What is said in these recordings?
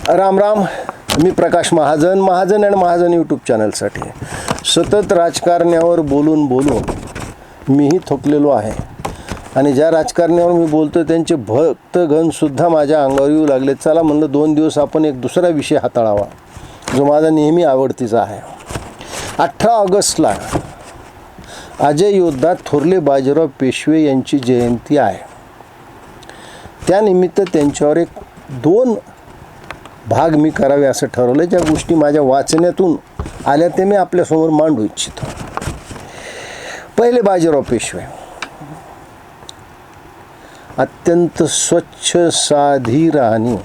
राम राम. मी Prakash Mahajan and Mahajan YouTube चॅनलसाठी सतत राजकारण्यावर बोलून मीही थकलेलो आहे आणि ज्या राजकारण्यावर मी बोलतो त्यांचे भक्तगणसुद्धा माझ्या अंगावर येऊ लागले. चला म्हणलं 2 दिवस आपण एक दुसरा विषय हाताळावा जो माझा नेहमी आवडतीचा आहे. 18 ऑगस्टला अजय योद्धा थोरले बाजीराव पेशवे यांची जयंती आहे. त्यानिमित्त त्यांच्यावर एक 2 भाग मी करावे असं ठरवलं. ज्या गोष्टी माझ्या वाचण्यातून आल्या ते मी आपल्यासमोर मांडू इच्छितो. पहिले बाजीराव पेशवे अत्यंत स्वच्छ साधी राहणी,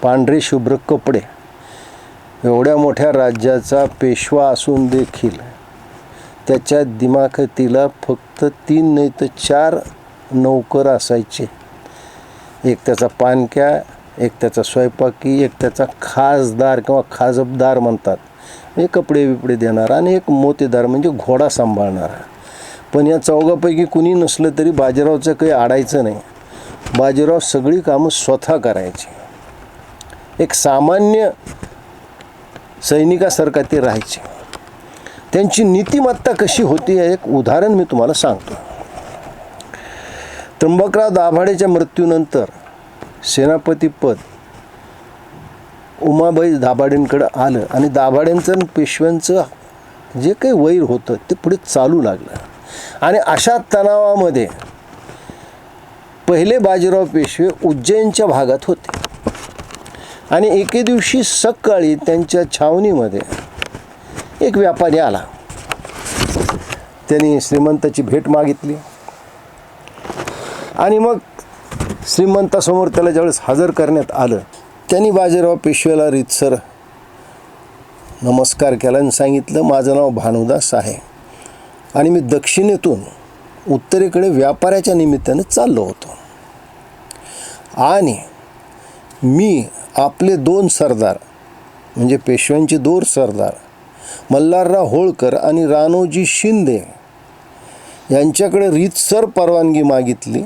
पांढरे शुभ्र कपडे, एवढ्या मोठ्या राज्याचा पेशवा असून देखील त्याच्या दिमाखातीला फक्त 3 नाही तर 4 नौकर असायचे. एक त्याचा पानक्या, एक त्याचा स्वयंपाकी, एक त्याचा खासदार किंवा खाजबदार म्हणतात, म्हणजे कपडे बिपडे देणारा, आणि एक मोतेदार म्हणजे घोडा सांभाळणारा. पण या चौघापैकी कुणी नसलं तरी बाजीरावचं काही आडायचं नाही. बाजीराव सगळी कामं स्वतः करायचे. एक सामान्य सैनिकासारखा ते राहायचे. त्यांची नीतिमत्ता कशी होती हे एक उदाहरण मी तुम्हाला सांगतो. त्र्यंबकराव दाभाडेच्या मृत्यूनंतर सेनापतीपद उमाबाई दाभाडेंकडं आलं आणि दाभाडेंचं आणि पेशव्यांचं जे काही वैर होतं ते पुढे चालू लागलं. आणि अशा तणावामध्ये पहिले बाजीराव पेशवे उज्जैनच्या भागात होते आणि एके दिवशी सकाळी त्यांच्या छावणीमध्ये एक व्यापारी आला. त्यांनी श्रीमंताची भेट मागितली आणि मग श्रीमंतासमोर त्याला ज्यावेळेस हजर करण्यात आलं त्यांनी बाजीराव पेशवेला रीतसर नमस्कार केला आणि सांगितलं, माझं नाव भानुदास आहे आणि मी दक्षिणेतून उत्तरेकडे व्यापाराच्या निमित्ताने चाललो होतो आणि मी आपले 2 सरदार म्हणजे पेशव्यांचे 2 सरदार मल्हारराव होळकर आणि राणोजी शिंदे यांच्याकडे रीतसर परवानगी मागितली.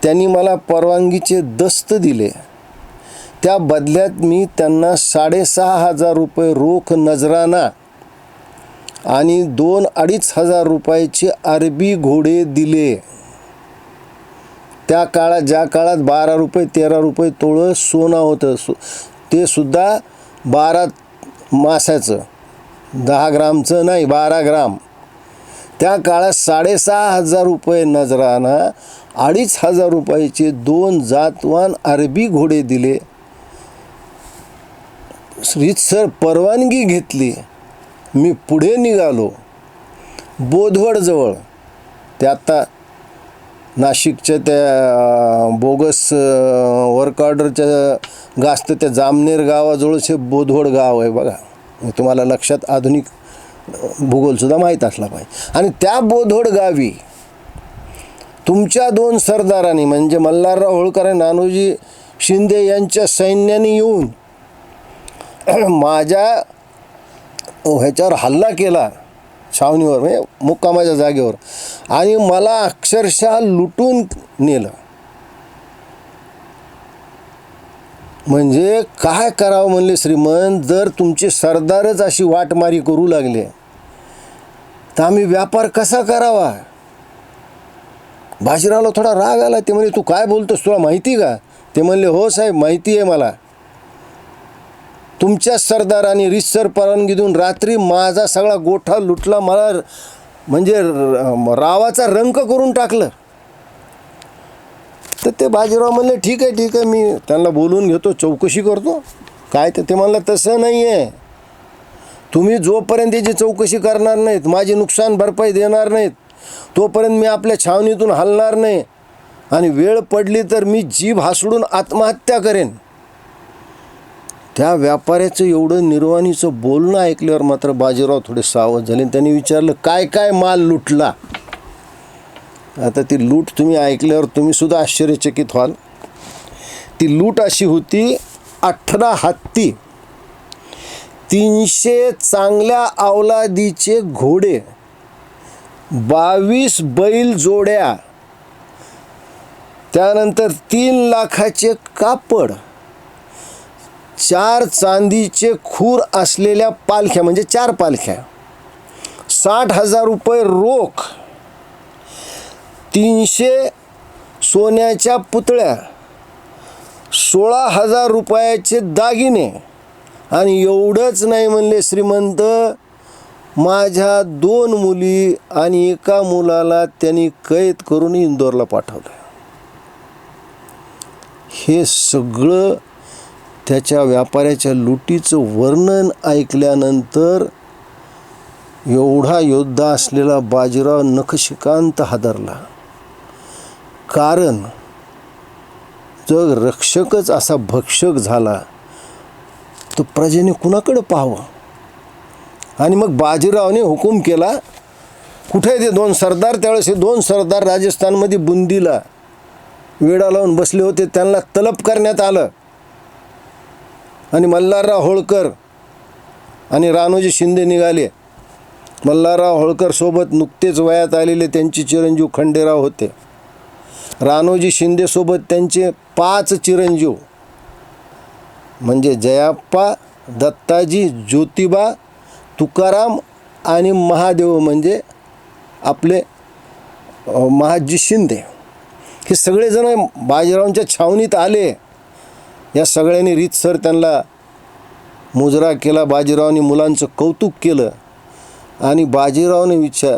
त्यांनी मला परवानगीचे दस्त दिले. त्या बदल्यात मी त्यांना 6,500 रुपये रोख नजराना आणि 2-2.5 रुपयाचे अरबी घोडे दिले. त्या काळात, ज्या काळात 12 रुपये 13 रुपये तोळं सोनं होतं, ते सुद्धा 12 मासाचं, 10 ग्रामचं नाही, 12 ग्राम. त्या काळात 6,500 रुपये नजराना, 2.5 रुपयाचे 2 जातवान अरबी घोडे दिले. रीतसर परवानगी घेतली. मी पुढे निघालो. बोधवडजवळ, ते आता नाशिकच्या त्या बोगस वर्क ऑर्डरच्या गास्त त्या जामनेर गावाजवळचे बोधवड गाव आहे बघा. तुम्हाला लक्षात आधुनिक भूगोलसुद्धा माहीत असला पाहिजे. आणि त्या बोधवड गावी तुमच्या 2 सरदारांनी म्हणजे मल्हारराव होळकर आणि नानोजी शिंदे यांच्या सैन्याने येऊन माझ्या ह्याच्यावर हल्ला केला, छावणीवर म्हणजे मुक्कामाच्या जागेवर, आणि मला अक्षरशः लुटून नेलं. म्हणजे काय करावं म्हणले श्रीमंत, जर तुमचे सरदारच अशी वाटमारी करू लागले तर आम्ही व्यापार कसा करावा. बाजीरावला थोडा राग आला. ते म्हणले, तू काय बोलतोस, तुला माहिती का? ते म्हणले, हो साहेब, माहिती आहे मला. तुमच्या सरदारांनी रीतसर परवानगी देऊन रात्री माझा सगळा गोठा लुटला, मला म्हणजे रावाचा रंक करून टाकलं. तर ते बाजीराव म्हणले, ठीक आहे, मी त्यांना बोलून घेतो, चौकशी करतो काय. तर ते म्हणलं, तसं नाही आहे, तुम्ही जोपर्यंत याची चौकशी करणार नाहीत, माझी नुकसान भरपाई देणार नाहीत, तोपर्यंत मी आपल्या छावणीतून हलणार नाही आणि वेळ पडली तर मी जीभ हासडून आत्महत्या करेन. त्या व्यापाऱ्याचं एवढं निर्वाणीचं बोलणं ऐकल्यावर मात्र बाजीराव थोडे सावध झाले. त्यांनी विचारलं, काय माल लुटला. आता ती लूट तुम्ही ऐकल्यावर तुम्ही सुद्धा आश्चर्यचकित व्हाल. ती लूट अशी होती, 18 हत्ती, 300 चांगल्या अवलादीचे घोडे, 22 बैल जोड्या, त्यानंतर 3 लाखाचे कापड, 4 चांदीचे खूर असलेल्या पालख्या, म्हणजे 4 पालख्या, 60,000 रुपये रोख, 300 सोन्याच्या पुतळ्या, 16,000 रुपयाचे दागिने, आणि एवढंच नाही म्हणले श्रीमंत, माझ्या 2 मुली आणि एका मुलाला त्यांनी कैद करून इंदोरला पाठवलं. हे सगळं त्याच्या व्यापाऱ्याच्या लुटीचं वर्णन ऐकल्यानंतर एवढा योद्धा असलेला बाजीराव नखशिकांत हादरला. कारण जर रक्षकच असा भक्षक झाला तर प्रजेने कुणाकडे पाहावं. आणि मग बाजीरावने हुकूम केला, कुठे ते 2 सरदार, त्यावेळेस हे 2 सरदार राजस्थानमध्ये बुंदीला वेढा लावून बसले होते, त्यांना तलब करण्यात आलं. आणि मल्हारराव होळकर आणि राणोजी शिंदे निघाले. मल्हारराव होळकर सोबत नुकतेच वयात आलेले त्यांचे चिरंजीव खंडेराव होते. राणोजी शिंदेसोबत त्यांचे 5 चिरंजीव, म्हणजे जयाप्पा, दत्ताजी, ज्योतिबा, तुकाराम आणि महादेव, म्हणजे आपले महाजी शिंदे, हे सगळेजण बाजीरावांच्या छावणीत आले. या सगळ्यांनी रीतसर त्यांना मुजरा केला. बाजीरावांनी मुलांचं कौतुक केलं. आणि बाजीरावने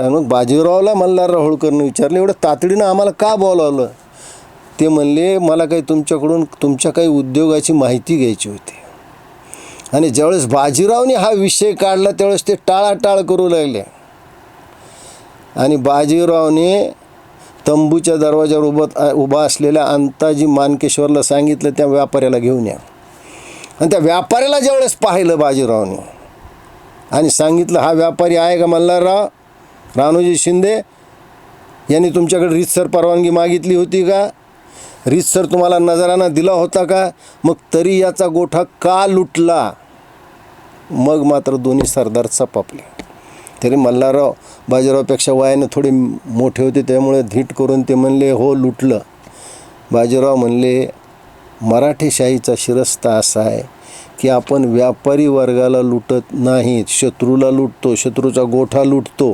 मग बाजीरावला मल्हारराव होळकरने विचारले, एवढं तातडीनं आम्हाला का बोलावलं? ते म्हणले, मला काही तुमच्याकडून तुमच्या काही उद्योगाची माहिती घ्यायची होती. आणि ज्यावेळेस बाजीरावने हा विषय काढला त्यावेळेस ते टाळाटाळ करू लागले. आणि बाजीरावने तंबूच्या दरवाजावर उभा असलेल्या अंताजी मानकेश्वरला सांगितलं, त्या व्यापाऱ्याला घेऊन या. आणि त्या व्यापाऱ्याला ज्यावेळेस पाहिलं बाजीरावने आणि सांगितलं, हा व्यापारी आहे का मल्हारराव? राणोजी शिंदे यांनी तुमच्याकडे रीतसर परवानगी मागितली होती का? रीतसर तुम्हाला नजराना दिला होता का? मग तरी याचा गोठा का लुटला? मग मात्र दोन्ही सरदार चपापले. तरी मल्हारराव बाजीरावपेक्षा वयाने थोडे मोठे होते, त्यामुळे धीट करून ते म्हणले, हो लुटलं. बाजीराव म्हणले, मराठेशाहीचा शिरस्ता असा आहे की आपण व्यापारी वर्गाला लुटत नाहीत, शत्रूला लुटतो, शत्रूचा गोठा लुटतो.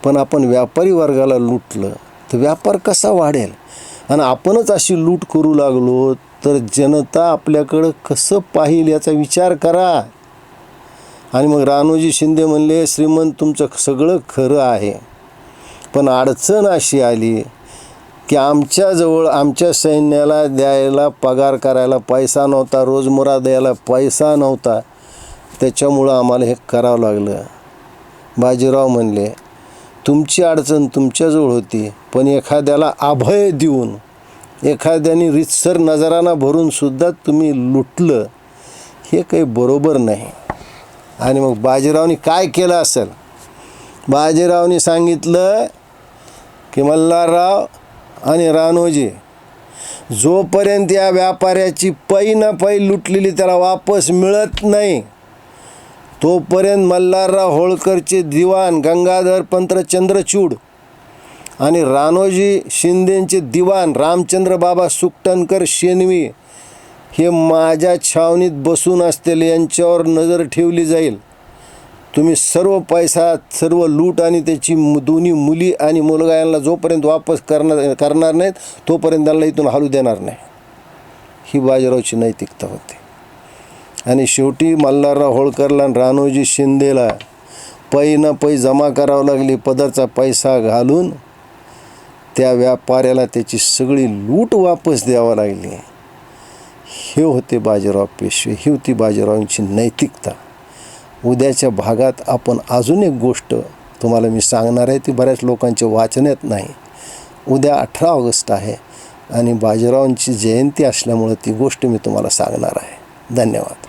पण आपण व्यापारी वर्गाला लुटलं तर व्यापार कसा वाढेल? आणि आपणच अशी लूट करू लागलो तर जनता आपल्याकडं कसं पाहिल याचा विचार करा. आणि मग राणोजी शिंदे म्हणले, श्रीमंत तुमचं सगळं खरं आहे, पण अडचण अशी आली की आमच्याजवळ आमच्या सैन्याला द्यायला, पगार करायला पैसा नव्हता, रोजमुरा द्यायला पैसा नव्हता, त्याच्यामुळं आम्हाला हे करावं लागलं. बाजीराव म्हणले, तुमची अडचण तुमच्याजवळ होती, पण एखाद्याला अभय देऊन, एखाद्याने रीतसर नजराना भरूनसुद्धा तुम्ही लुटलं, हे काही बरोबर नाही. आणि मग बाजीरावने काय केलं असेल? बाजीरावने सांगितलं की मल्हारराव आणि राणोजी, जोपर्यंत या व्यापाऱ्याची पै न पै लुटलेली त्याला वापस मिळत नाही, तोपर्यंत मल्हारराव होळकरचे दिवाण गंगाधर पंत चंद्रचूड आणि राणोजी शिंदेंचे दिवाण रामचंद्र बाबा सुकटणकर शेनवी हे माझ्या छावणीत बसून असतील, यांच्यावर नजर ठेवली जाईल. तुम्ही सर्व पैसा, सर्व लूट आणि त्याची दोन्ही मुली आणि मुलगा यांना जोपर्यंत वापस करणार नाहीत तोपर्यंत त्यांना इथून हलू देणार नाही. ही बाजीरावची नैतिकता होती. आणि शेवटी मल्हारराव होळकरला आणि राणोजी शिंदेला पै न पै जमा करावं लागली. पदरचा पैसा घालून त्या व्यापाऱ्याला त्याची सगळी लूट वापस द्यावं लागली. हे होते बाजीराव पेशवे, ही होती बाजीरावांची नैतिकता. उद्याच्या भागात आपण अजून एक गोष्ट तुम्हाला मी सांगणार आहे, ती बऱ्याच लोकांच्या वाचण्यात नाही. उद्या 18 ऑगस्ट आहे आणि बाजीरावांची जयंती असल्यामुळं ती गोष्ट मी तुम्हाला सांगणार आहे. धन्यवाद.